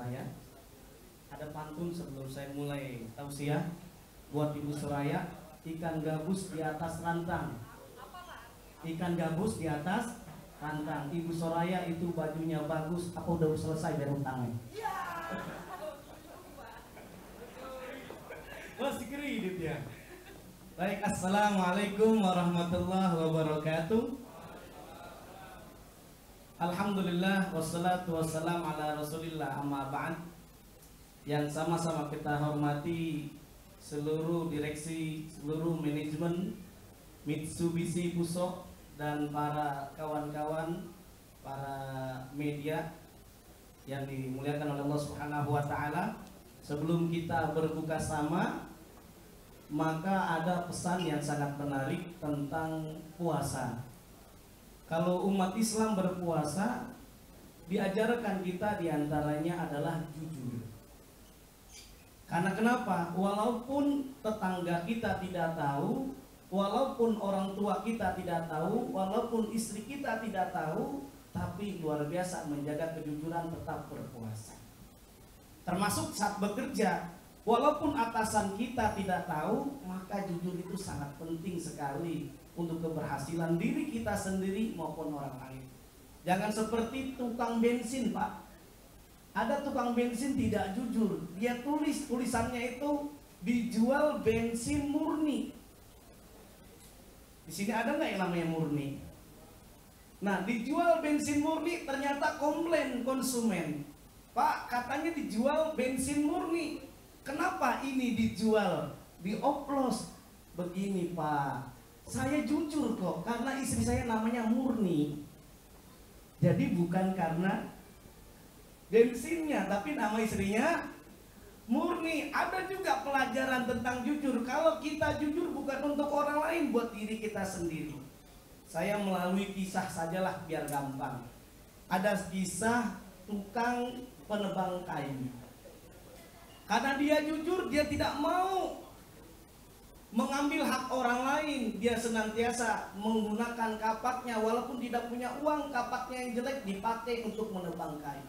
saya. Ada pantun sebelum saya mulai tausiah buat Ibu Soraya. Ikan gabus di atas rantang. Ikan gabus di atas rantang. Ibu Soraya itu bajunya bagus. Apa udah selesai bayar utangnya? Masih kredit ya. Baik, assalamualaikum warahmatullahi wabarakatuh. Alhamdulillah wassalatu wassalam ala rasulillah, amma ba'd. Yang sama-sama kita hormati seluruh direksi, seluruh manajemen Mitsubishi Pusok dan para kawan-kawan, para media yang dimuliakan oleh Allah Subhanahu wa taala. Sebelum kita berbuka sama, maka ada pesan yang sangat menarik tentang puasa. Kalau umat Islam berpuasa, diajarkan kita diantaranya adalah jujur. Karena kenapa? Walaupun tetangga kita tidak tahu, walaupun orang tua kita tidak tahu, walaupun istri kita tidak tahu, tapi luar biasa menjaga kejujuran tetap berpuasa. Termasuk saat bekerja, walaupun atasan kita tidak tahu, maka jujur itu sangat penting sekali untuk keberhasilan diri kita sendiri maupun orang lain. Jangan seperti tukang bensin, Pak. Ada tukang bensin tidak jujur. Dia tulisannya itu dijual bensin murni. Di sini ada nggak yang namanya murni? Nah, dijual bensin murni, ternyata komplain konsumen. Pak, katanya dijual bensin murni. Kenapa ini dijual? Dioplos. Begini, Pak. Saya jujur kok, karena istri saya namanya Murni. Jadi bukan karena bensinnya, tapi nama istrinya Murni. Ada juga pelajaran tentang jujur. Kalau kita jujur bukan untuk orang lain, buat diri kita sendiri. Saya melalui kisah sajalah biar gampang. Ada kisah tukang penebang kayu. Karena dia jujur, dia tidak mau mengambil hak orang lain. Dia senantiasa menggunakan kapaknya, walaupun tidak punya uang, kapaknya yang jelek dipakai untuk menebang kayu.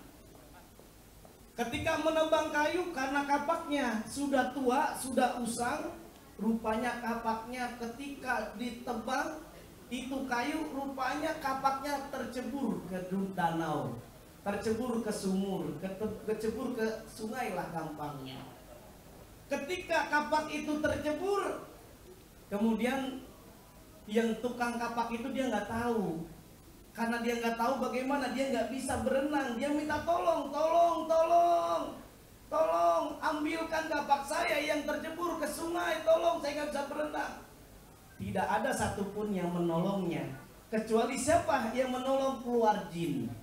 Ketika menebang kayu, karena kapaknya sudah tua, sudah usang, rupanya kapaknya ketika ditebang, itu kayu rupanya kapaknya tercebur ke danau, tercebur ke sumur, kecebur ke sungai lah gampangnya. Ketika kapak itu tercebur, kemudian yang tukang kapak itu dia nggak tahu. Karena dia nggak tahu bagaimana, dia nggak bisa berenang. Dia minta tolong, ambilkan kapak saya yang tercebur ke sungai, tolong, saya nggak bisa berenang. Tidak ada satupun yang menolongnya, kecuali siapa yang menolong? Keluar jin.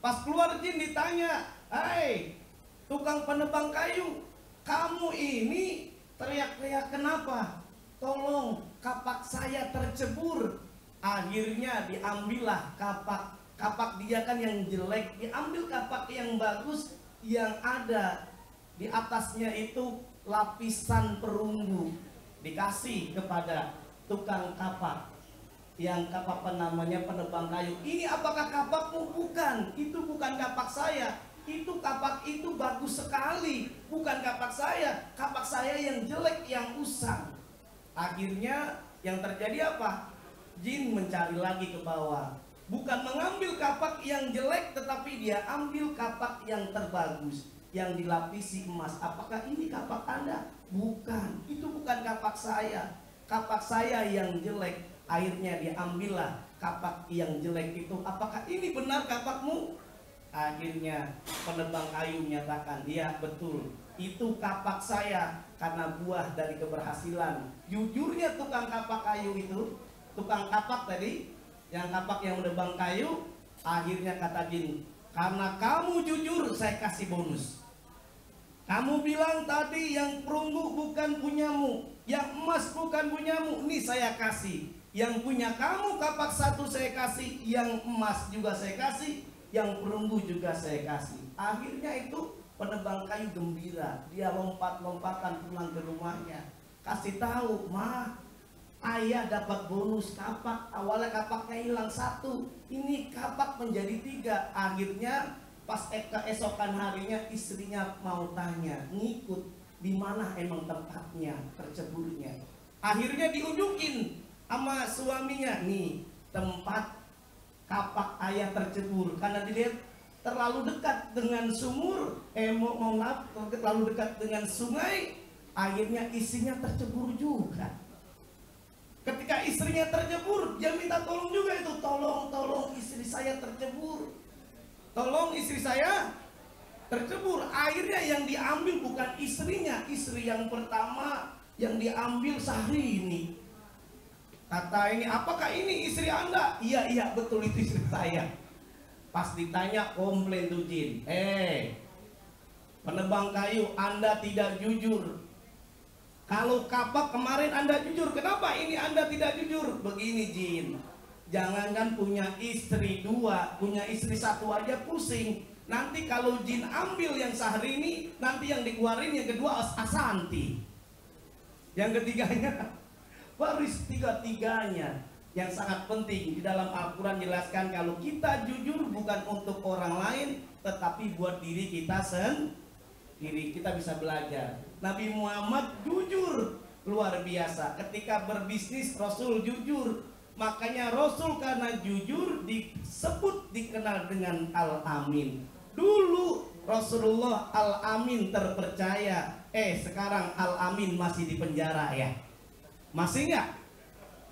Pas keluar jin ditanya, "Hai, tukang penebang kayu, kamu ini teriak-teriak kenapa? Tolong, kapak saya tercebur." Akhirnya diambillah kapak dia kan yang jelek, diambil kapak yang bagus, yang ada di atasnya itu lapisan perunggu, dikasih kepada tukang kapak yang namanya penebang kayu. "Ini apakah kapakmu?" "Bukan, itu bukan kapak saya. Itu kapak itu bagus sekali, bukan kapak saya yang jelek, yang usang." Akhirnya yang terjadi apa? Jin mencari lagi ke bawah, bukan mengambil kapak yang jelek, tetapi dia ambil kapak yang terbagus, yang dilapisi emas. "Apakah ini kapak Anda?" "Bukan, itu bukan kapak saya yang jelek." Akhirnya diambillah kapak yang jelek itu. "Apakah ini benar kapakmu?" Akhirnya penebang kayu menyatakan, "Iya betul, itu kapak saya karena buah dari keberhasilan." Jujurnya tukang kapak kayu itu, tukang kapak tadi, yang kapak yang menebang kayu, akhirnya kata jin, "Karena kamu jujur, saya kasih bonus. Kamu bilang tadi yang perunggu bukan punyamu, yang emas bukan punyamu, ini saya kasih. Yang punya kamu kapak satu saya kasih, yang emas juga saya kasih, yang perunggu juga saya kasih." Akhirnya itu penebang kayu gembira, dia lompat-lompatan pulang ke rumahnya, kasih tahu, "Ma, ayah dapat bonus kapak. Awalnya kapaknya hilang satu, ini kapak menjadi 3. Akhirnya Pas keesokan harinya istrinya mau tanya, ngikut di mana emang tempatnya terceburnya. Akhirnya diunjukin sama suaminya, nih tempat kapak ayah tercebur, karena dilihat terlalu dekat dengan sumur, terlalu dekat dengan sungai, akhirnya istrinya tercebur juga. Ketika istrinya tercebur, dia minta tolong juga itu, tolong istri saya tercebur, tolong istri saya tercebur. Akhirnya yang diambil bukan istrinya, istri yang pertama yang diambil Syahrini. Kata ini, apakah ini istri Anda? Iya betul itu istri saya. Pas ditanya komplain tuh jin, penebang kayu, Anda tidak jujur. Kalau kapak kemarin Anda jujur, kenapa ini Anda tidak jujur? Begini jin, jangankan punya istri dua, punya istri satu aja pusing. Nanti kalau jin ambil yang Syahrini, nanti yang dikeluarin yang kedua Asanti, yang ketiganya baris, tiga-tiganya. Yang sangat penting di dalam Al-Quran jelaskan kalau kita jujur bukan untuk orang lain, tetapi buat diri kita sendiri. Kita bisa belajar. Nabi Muhammad jujur luar biasa. Ketika berbisnis Rasul jujur. Makanya Rasul karena jujur disebut dikenal dengan Al-Amin. Dulu Rasulullah Al-Amin terpercaya. Sekarang Al-Amin masih di penjara ya. Masih nggak?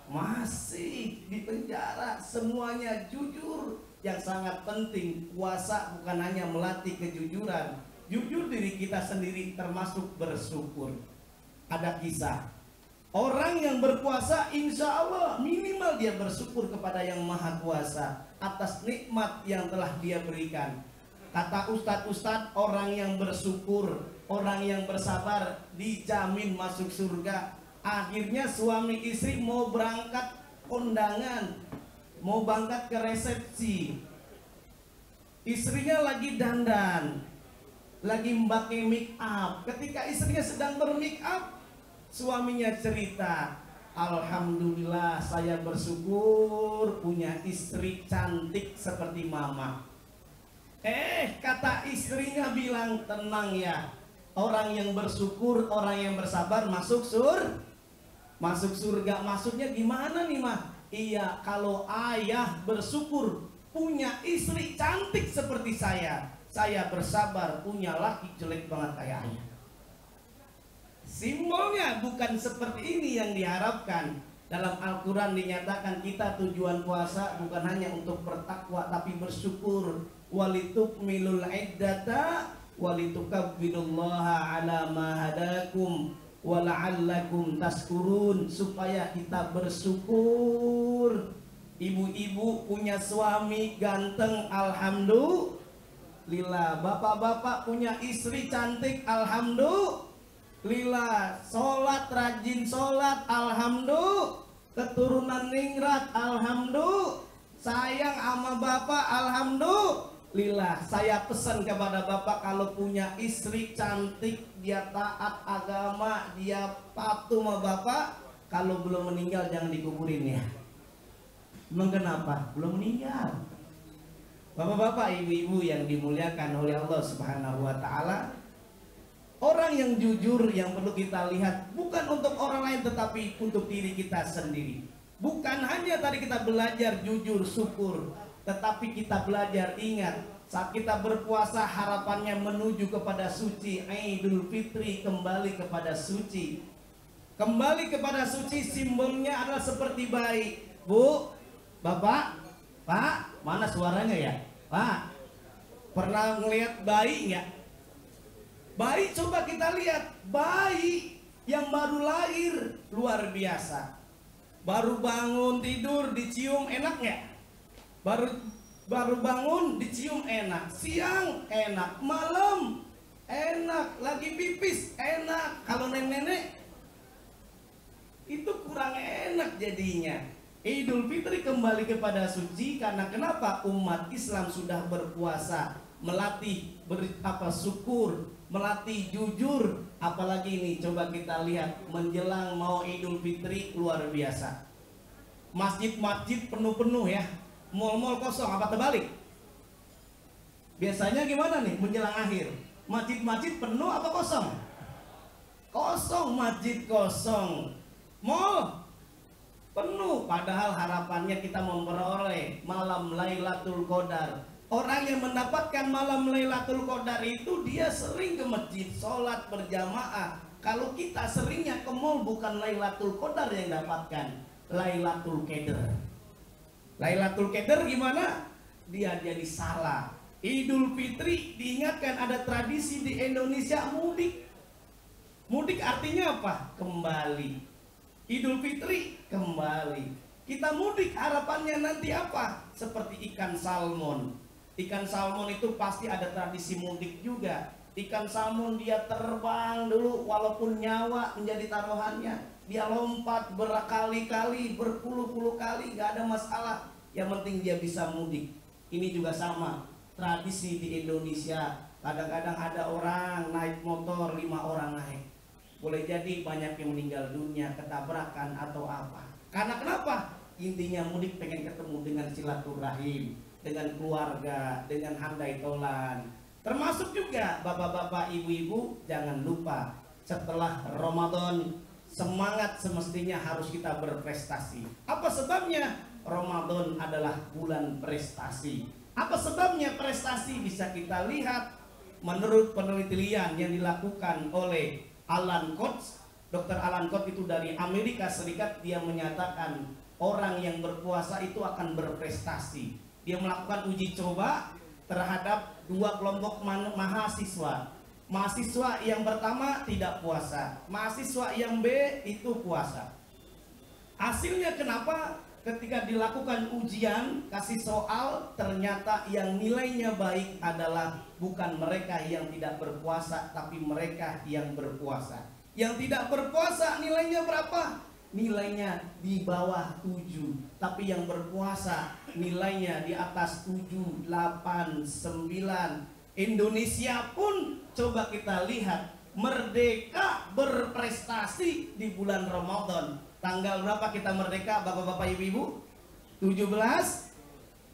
Masih di penjara. Semuanya jujur. Yang sangat penting, puasa bukan hanya melatih kejujuran, jujur diri kita sendiri termasuk bersyukur. Ada kisah orang yang berpuasa, insya Allah minimal dia bersyukur kepada yang maha kuasa atas nikmat yang telah dia berikan. Kata ustadz-ustadz, orang yang bersyukur, orang yang bersabar dijamin masuk surga. Akhirnya suami istri mau berangkat kondangan, mau berangkat ke resepsi. Istrinya lagi dandan, lagi pakai make up. Ketika istrinya sedang bermake up, suaminya cerita, alhamdulillah saya bersyukur punya istri cantik seperti mama. Kata istrinya bilang, tenang ya, orang yang bersyukur, orang yang bersabar masuk surga. Maksudnya gimana nih mah? Iya, kalau ayah bersyukur punya istri cantik seperti saya bersabar punya laki jelek banget kayak ayah. Simbolnya bukan seperti ini yang diharapkan. Dalam Al-Quran dinyatakan kita tujuan puasa bukan hanya untuk bertakwa tapi bersyukur. Walitukmilul iddata walitukabbirullaha ala ma hadakum wala'allakum tashkurun, supaya kita bersyukur. Ibu-ibu punya suami ganteng, alhamdulillah. Bapak-bapak punya istri cantik, alhamdulillah. Sholat, rajin sholat, alhamdulillah. Keturunan ningrat, alhamdulillah. Sayang sama bapak, alhamdulillah. Saya pesan kepada bapak, kalau punya istri cantik, dia taat agama, dia patuh sama bapak, kalau belum meninggal jangan dikuburin ya. Memang kenapa? Belum meninggal. Bapak-bapak, ibu-ibu yang dimuliakan oleh Allah Subhanahu wa ta'ala, orang yang jujur yang perlu kita lihat bukan untuk orang lain tetapi untuk diri kita sendiri. Bukan hanya tadi kita belajar jujur, syukur, tetapi kita belajar ingat, saat kita berpuasa harapannya menuju kepada suci. Idul Fitri kembali kepada suci. Kembali kepada suci simbolnya adalah seperti bayi. Bu, bapak, pak, mana suaranya ya? Pak, pernah ngelihat bayi nggak? Bayi, coba kita lihat bayi yang baru lahir, luar biasa. Baru bangun tidur dicium enak nggak? Baru bangun dicium enak, siang enak, malam enak, lagi pipis enak. Kalau nenek-nenek itu kurang enak jadinya. Idul Fitri kembali kepada suci karena kenapa? Umat Islam sudah berpuasa, melatih syukur, melatih jujur. Apalagi ini coba kita lihat menjelang mau Idul Fitri luar biasa. Masjid-masjid penuh-penuh ya. Mal-mal kosong, apa terbalik? Biasanya gimana nih menjelang akhir? Masjid-masjid penuh apa kosong? Kosong, masjid kosong. Mall penuh, padahal harapannya kita memperoleh malam Lailatul Qadar. Orang yang mendapatkan malam Lailatul Qadar itu dia sering ke masjid, sholat berjamaah. Kalau kita seringnya ke mall, bukan Lailatul Qadar yang dapatkan, Lailatul Qadar. Lailatul Qadar gimana? Dia jadi salah. Idul Fitri diingatkan ada tradisi di Indonesia mudik. Mudik artinya apa? Kembali. Idul Fitri kembali. Kita mudik harapannya nanti apa? Seperti ikan salmon. Ikan salmon itu pasti ada tradisi mudik juga. Ikan salmon dia terbang dulu walaupun nyawa menjadi taruhannya. Dia lompat berkali-kali, berpuluh-puluh kali, gak ada masalah. Yang penting dia bisa mudik. Ini juga sama. Tradisi di Indonesia. Kadang-kadang ada orang naik motor, 5 orang naik. Boleh jadi banyak yang meninggal dunia, ketabrakan atau apa. Karena kenapa? Intinya mudik pengen ketemu dengan silaturahim, dengan keluarga, dengan handai tolan. Termasuk juga bapak-bapak, ibu-ibu, jangan lupa setelah Ramadan semangat semestinya harus kita berprestasi. Apa sebabnya? Ramadan adalah bulan prestasi. Apa sebabnya prestasi? Bisa kita lihat menurut penelitian yang dilakukan oleh Alan Cox, Dr. Alan Cox itu dari Amerika Serikat. Dia menyatakan orang yang berpuasa itu akan berprestasi. Dia melakukan uji coba terhadap 2 kelompok mahasiswa. Mahasiswa yang pertama tidak puasa, mahasiswa yang B itu puasa. Hasilnya kenapa? Ketika dilakukan ujian, kasih soal, ternyata yang nilainya baik adalah bukan mereka yang tidak berpuasa, tapi mereka yang berpuasa. Yang tidak berpuasa nilainya berapa? Nilainya di bawah 7. Tapi yang berpuasa nilainya di atas 7, 8, 9. Indonesia pun coba kita lihat merdeka berprestasi di bulan Ramadan. Tanggal berapa kita merdeka, bapak-bapak, ibu-ibu? 17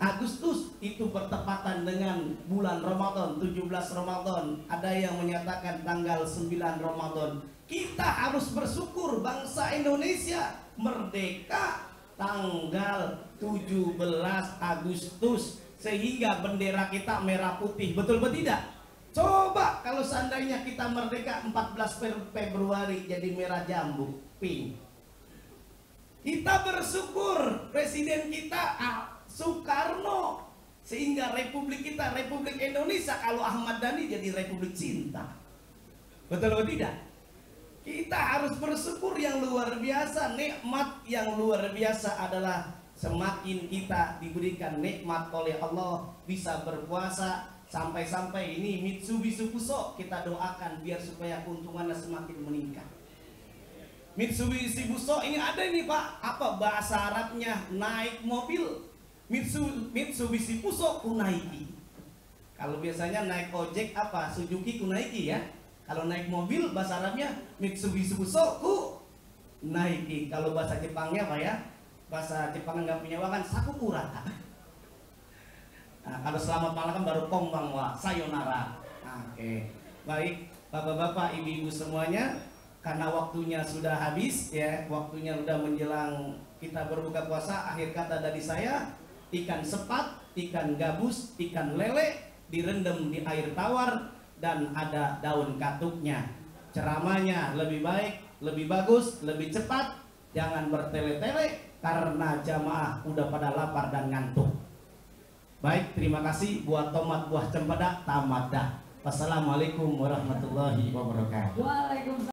Agustus. Itu bertepatan dengan bulan Ramadan, 17 Ramadan. Ada yang menyatakan tanggal 9 Ramadan. Kita harus bersyukur bangsa Indonesia merdeka tanggal 17 Agustus. Sehingga bendera kita merah putih. Betul betul tidak? Coba kalau seandainya kita merdeka 14 Februari jadi merah jambu, pink. Kita bersyukur presiden kita Soekarno, sehingga republik kita, Republik Indonesia. Kalau Ahmad Dhani jadi Republik Cinta. Betul atau tidak? Kita harus bersyukur yang luar biasa. Nikmat yang luar biasa adalah semakin kita diberikan nikmat oleh Allah, bisa berpuasa. Sampai-sampai ini Mitsubishi Fuso kita doakan biar supaya keuntungannya semakin meningkat. Mitsubishi Fuso ini ada nih Pak, apa bahasa Arabnya naik mobil. Mitsubishi Fuso Kunaiki. Kalau biasanya naik ojek apa? Suzuki Kunaiki ya. Kalau naik mobil bahasa Arabnya Mitsubishi Fuso Kunaiki. Kalau bahasa Jepangnya apa ya? Bahasa Jepang nggak punya wakan Sakukura. Nah, kalau selamat malam kan baru konbanwa, sayonara. Oke. Baik, bapak-bapak, ibu-ibu semuanya. Karena waktunya sudah habis ya, waktunya sudah menjelang kita berbuka puasa. Akhir kata dari saya, ikan sepat, ikan gabus, ikan lele direndam di air tawar dan ada daun katuknya. Ceramahnya lebih baik, lebih bagus, lebih cepat. Jangan bertele-tele karena jamaah udah pada lapar dan ngantuk. Baik, terima kasih buat tomat buah cempedak tamat dah. Wassalamualaikum warahmatullahi wabarakatuh. Waalaikumsalam.